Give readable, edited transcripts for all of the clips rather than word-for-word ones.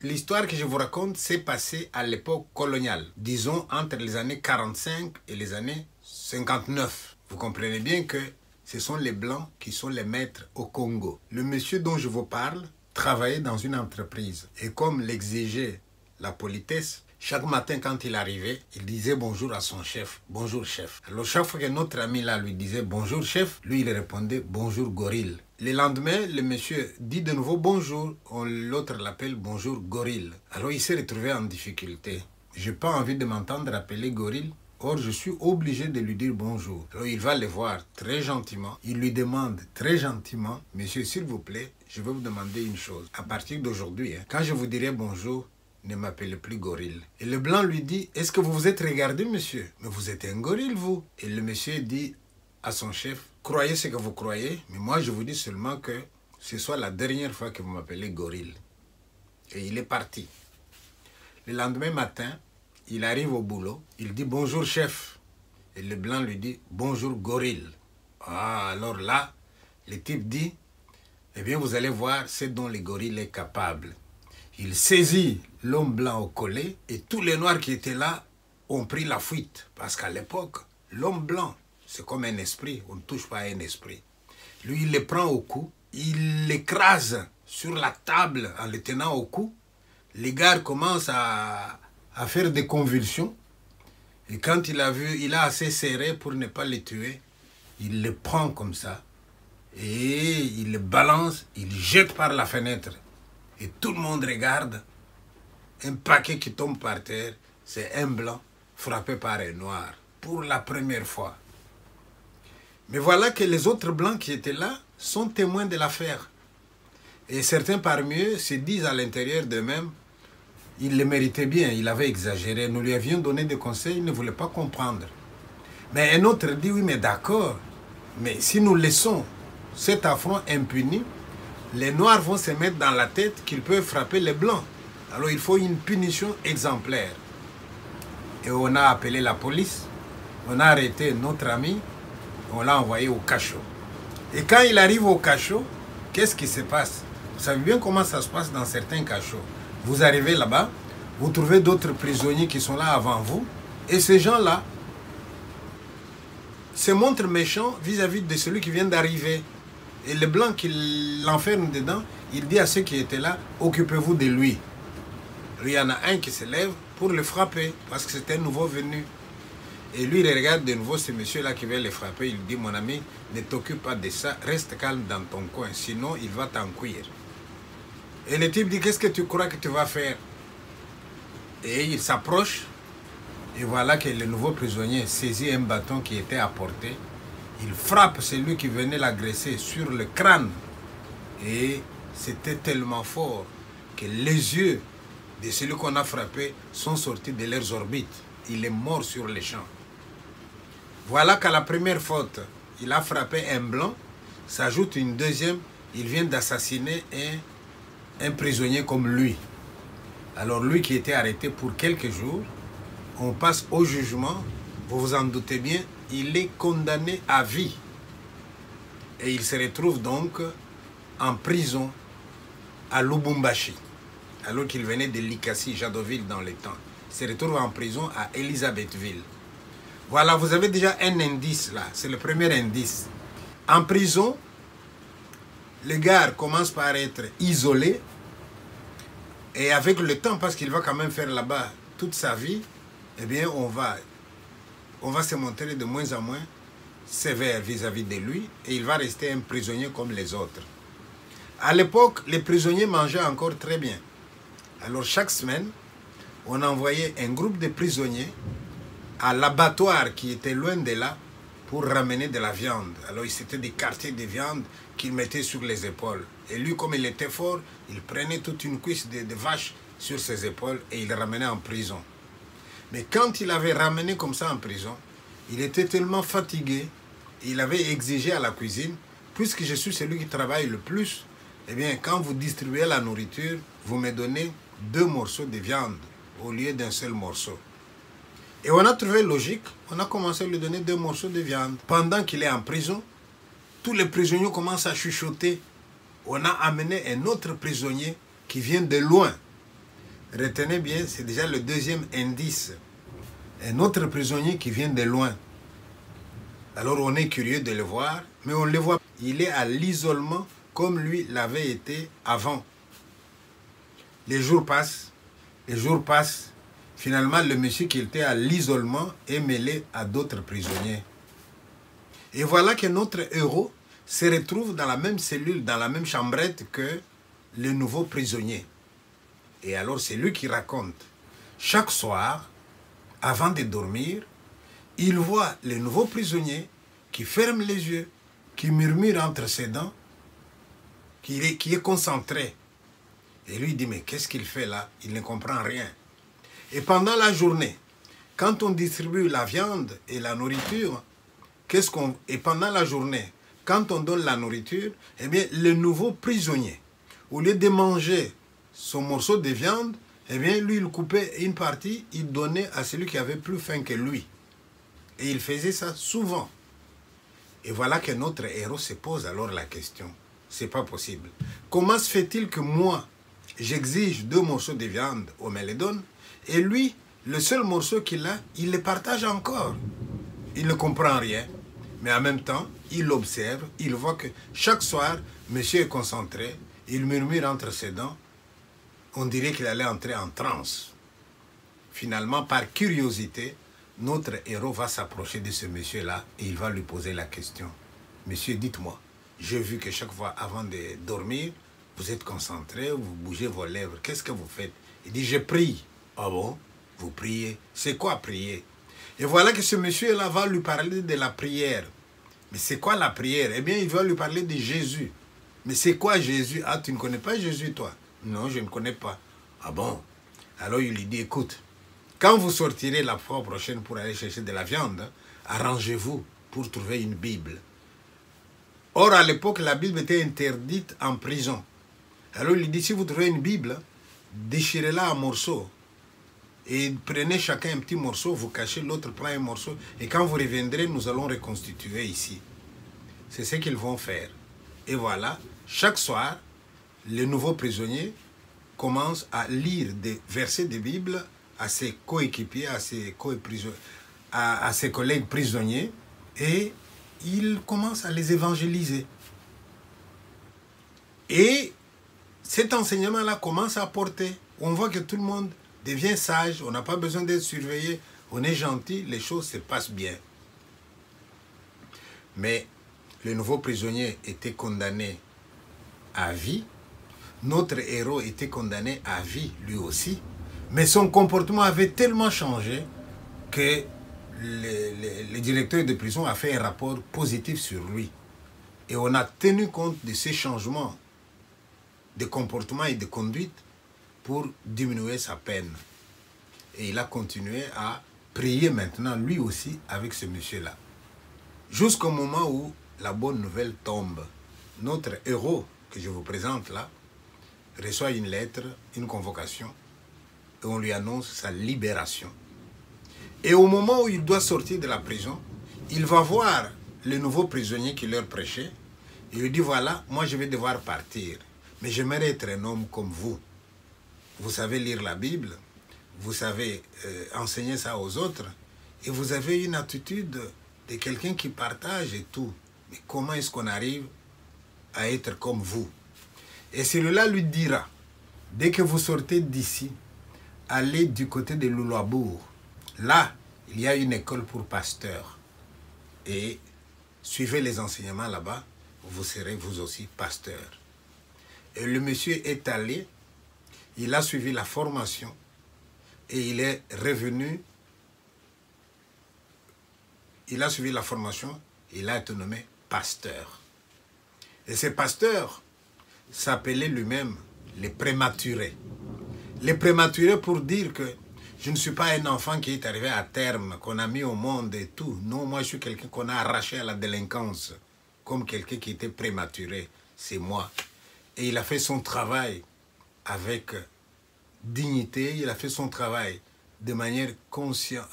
L'histoire que je vous raconte s'est passée à l'époque coloniale, disons entre les années 45 et les années 59. Vous comprenez bien que ce sont les Blancs qui sont les maîtres au Congo. Le monsieur dont je vous parle travaillait dans une entreprise et comme l'exigeait la politesse, chaque matin quand il arrivait, il disait bonjour à son chef. Bonjour chef. Alors chaque fois que notre ami là lui disait bonjour chef, lui il répondait bonjour gorille. Le lendemain, le monsieur dit de nouveau bonjour, l'autre l'appelle bonjour gorille. Alors il s'est retrouvé en difficulté. J'ai pas envie de m'entendre appeler gorille. Or, je suis obligé de lui dire bonjour. Alors, il va le voir très gentiment. Il lui demande très gentiment, monsieur, s'il vous plaît, je vais vous demander une chose. À partir d'aujourd'hui, quand je vous dirai bonjour, ne m'appelez plus gorille. Et le blanc lui dit, est-ce que vous vous êtes regardé, monsieur? Mais vous êtes un gorille, vous. Et le monsieur dit à son chef, croyez ce que vous croyez, mais moi, je vous dis seulement que ce soit la dernière fois que vous m'appelez gorille. Et il est parti. Le lendemain matin, il arrive au boulot, il dit bonjour chef. Et le blanc lui dit bonjour gorille. Ah, alors là, le type dit, eh bien vous allez voir ce dont le gorille est capable. Il saisit l'homme blanc au collet et tous les noirs qui étaient là ont pris la fuite. Parce qu'à l'époque, l'homme blanc, c'est comme un esprit, on ne touche pas à un esprit. Lui, il le prend au cou, il l'écrase sur la table en le tenant au cou. Les gars commencent à faire des convulsions. Et quand il a vu, il a assez serré pour ne pas le tuer. Il le prend comme ça. Et il le balance, il jette par la fenêtre. Et tout le monde regarde. Un paquet qui tombe par terre, c'est un blanc frappé par un noir. Pour la première fois. Mais voilà que les autres blancs qui étaient là sont témoins de l'affaire. Et certains parmi eux se disent à l'intérieur d'eux-mêmes, il le méritait bien, il avait exagéré. Nous lui avions donné des conseils, il ne voulait pas comprendre. Mais un autre dit, oui, mais d'accord. Mais si nous laissons cet affront impuni, les Noirs vont se mettre dans la tête qu'ils peuvent frapper les Blancs. Alors il faut une punition exemplaire. Et on a appelé la police, on a arrêté notre ami, on l'a envoyé au cachot. Et quand il arrive au cachot, qu'est-ce qui se passe? Vous savez bien comment ça se passe dans certains cachots. Vous arrivez là-bas, vous trouvez d'autres prisonniers qui sont là avant vous, et ces gens-là se montrent méchants vis-à-vis de celui qui vient d'arriver. Et le blanc qui l'enferme dedans, il dit à ceux qui étaient là, occupez-vous de lui. Il y en a un qui se lève pour le frapper, parce que c'est un nouveau venu. Et lui, il regarde de nouveau ce monsieur-là qui veut le frapper, il dit, mon ami, ne t'occupe pas de ça, reste calme dans ton coin, sinon il va t'en cuire. Et le type dit, qu'est-ce que tu crois que tu vas faire? Et il s'approche. Et voilà que le nouveau prisonnier saisit un bâton qui était à portée. Il frappe celui qui venait l'agresser sur le crâne. Et c'était tellement fort que les yeux de celui qu'on a frappé sont sortis de leurs orbites. Il est mort sur les champs. Voilà qu'à la première faute, il a frappé un blanc. S'ajoute une deuxième, il vient d'assassiner un prisonnier comme lui. Alors lui qui était arrêté pour quelques jours, on passe au jugement, vous vous en doutez bien, il est condamné à vie. Et il se retrouve donc en prison à Lubumbashi, alors qu'il venait de Likasi, Jadoville dans les temps. Il se retrouve en prison à Elisabethville. Voilà, vous avez déjà un indice là, c'est le premier indice. En prison, le gars commence par être isolé. Et avec le temps, parce qu'il va quand même faire là-bas toute sa vie, eh bien, on va se montrer de moins en moins sévère vis-à-vis de lui et il va rester un prisonnier comme les autres. À l'époque, les prisonniers mangeaient encore très bien. Alors, chaque semaine, on envoyait un groupe de prisonniers à l'abattoir qui était loin de là pour ramener de la viande. Alors, c'était des quartiers de viande qu'il mettait sur les épaules. Et lui, comme il était fort, il prenait toute une cuisse de vache sur ses épaules et il le ramenait en prison. Mais quand il avait ramené comme ça en prison, il était tellement fatigué, il avait exigé à la cuisine, puisque je suis celui qui travaille le plus, eh bien, quand vous distribuez la nourriture, vous me donnez 2 morceaux de viande au lieu d'un seul morceau. Et on a trouvé logique, on a commencé à lui donner 2 morceaux de viande. Pendant qu'il est en prison, tous les prisonniers commencent à chuchoter. On a amené un autre prisonnier qui vient de loin. retenez bien, c'est déjà le deuxième indice. Un autre prisonnier qui vient de loin. Alors on est curieux de le voir, mais on le voit. Il est à l'isolement comme lui l'avait été avant. Les jours passent, les jours passent. Finalement, le monsieur qui était à l'isolement est mêlé à d'autres prisonniers. Et voilà que notre héros se retrouve dans la même cellule, dans la même chambrette que le nouveau prisonnier. Et alors c'est lui qui raconte. Chaque soir, avant de dormir, il voit le nouveau prisonnier qui ferme les yeux, qui murmure entre ses dents, qui est concentré. Et lui dit, mais qu'est-ce qu'il fait là? Il ne comprend rien. Et pendant la journée, quand on distribue la viande et la nourriture, et pendant la journée, quand on donne la nourriture, eh bien, le nouveau prisonnier, au lieu de manger son morceau de viande, eh bien, lui, il coupait une partie, il donnait à celui qui avait plus faim que lui. Et il faisait ça souvent. Et voilà que notre héros se pose alors la question. C'est pas possible. Comment se fait-il que moi, j'exige 2 morceaux de viande, on me les donne, et lui, le seul morceau qu'il a, il le partage encore. Il ne comprend rien, mais en même temps, il observe, il voit que chaque soir, monsieur est concentré, il murmure entre ses dents, on dirait qu'il allait entrer en transe. Finalement, par curiosité, notre héros va s'approcher de ce monsieur-là et il va lui poser la question. Monsieur, dites-moi, j'ai vu que chaque fois avant de dormir, vous êtes concentré, vous bougez vos lèvres, qu'est-ce que vous faites? Il dit, je prie. Ah bon? Vous priez? C'est quoi prier? Et voilà que ce monsieur-là va lui parler de la prière. Mais c'est quoi la prière? Eh bien, il va lui parler de Jésus. Mais c'est quoi Jésus? Ah, tu ne connais pas Jésus, toi? Non, je ne connais pas. Ah bon? Alors il lui dit, écoute, quand vous sortirez la fois prochaine pour aller chercher de la viande, arrangez-vous pour trouver une Bible. Or, à l'époque, la Bible était interdite en prison. Alors il lui dit, si vous trouvez une Bible, déchirez-la en morceaux. Et prenez chacun un petit morceau, vous cachez, l'autre prend un morceau. Et quand vous reviendrez, nous allons reconstituer ici. C'est ce qu'ils vont faire. Et voilà, chaque soir, le nouveau prisonnier commence à lire des versets de Bible à ses coéquipiers, à ses collègues prisonniers, et il commence à les évangéliser. Et cet enseignement-là commence à porter. On voit que tout le monde devient sage, on n'a pas besoin d'être surveillé, on est gentil, les choses se passent bien. Mais le nouveau prisonnier était condamné à vie. Notre héros était condamné à vie lui aussi. Mais son comportement avait tellement changé que le directeur de prison a fait un rapport positif sur lui. Et on a tenu compte de ces changements de comportement et de conduite pour diminuer sa peine. Et il a continué à prier maintenant, lui aussi, avec ce monsieur-là. Jusqu'au moment où la bonne nouvelle tombe. Notre héros, que je vous présente là, reçoit une lettre, une convocation, et on lui annonce sa libération. Et au moment où il doit sortir de la prison, il va voir le nouveau prisonnier qui leur prêchait. Il lui dit, voilà, moi je vais devoir partir, mais j'aimerais être un homme comme vous. Vous savez lire la Bible, vous savez enseigner ça aux autres, et vous avez une attitude de quelqu'un qui partage et tout. Mais comment est-ce qu'on arrive à être comme vous? Et celui-là lui dira, dès que vous sortez d'ici, allez du côté de Louloabourg. Là, il y a une école pour pasteurs. Et suivez les enseignements là-bas, vous serez vous aussi pasteur. Et le monsieur est allé, il a suivi la formation et il est revenu. Il a suivi la formation, il a été nommé pasteur. Et ce pasteur s'appelait lui-même les prématurés. Les prématurés pour dire que je ne suis pas un enfant qui est arrivé à terme, qu'on a mis au monde et tout. Non, moi je suis quelqu'un qu'on a arraché à la délinquance, comme quelqu'un qui était prématuré. C'est moi. Et il a fait son travail avec dignité, il a fait son travail de manière consciente,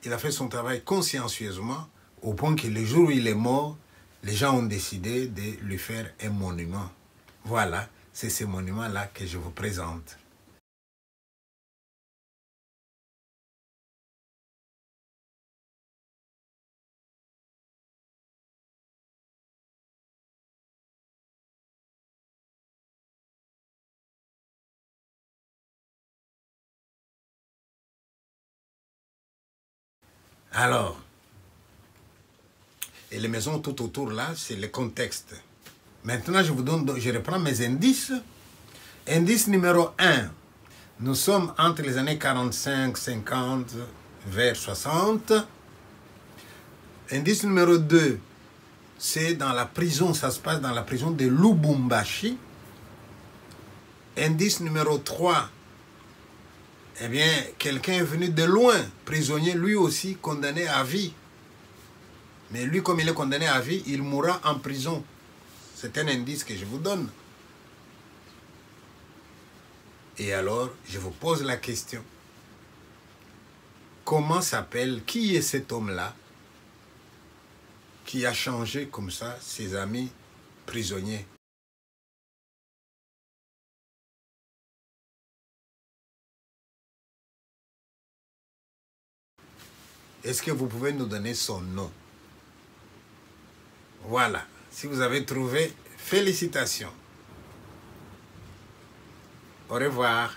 il a fait son travail consciencieusement, au point que le jour où il est mort, les gens ont décidé de lui faire un monument. Voilà, c'est ce monument-là que je vous présente. Alors, et les maisons tout autour là, c'est le contexte. Maintenant, je reprends mes indices. Indice numéro 1. Nous sommes entre les années 45, 50, vers 60. Indice numéro 2. C'est dans la prison, ça se passe dans la prison de Lubumbashi. Indice numéro 3. Eh bien, quelqu'un est venu de loin, prisonnier, lui aussi condamné à vie. Mais lui, comme il est condamné à vie, il mourra en prison. C'est un indice que je vous donne. Et alors, je vous pose la question. Comment s'appelle, qui est cet homme-là qui a changé comme ça ses amis prisonniers? Est-ce que vous pouvez nous donner son nom? Voilà. Si vous avez trouvé, félicitations. Au revoir.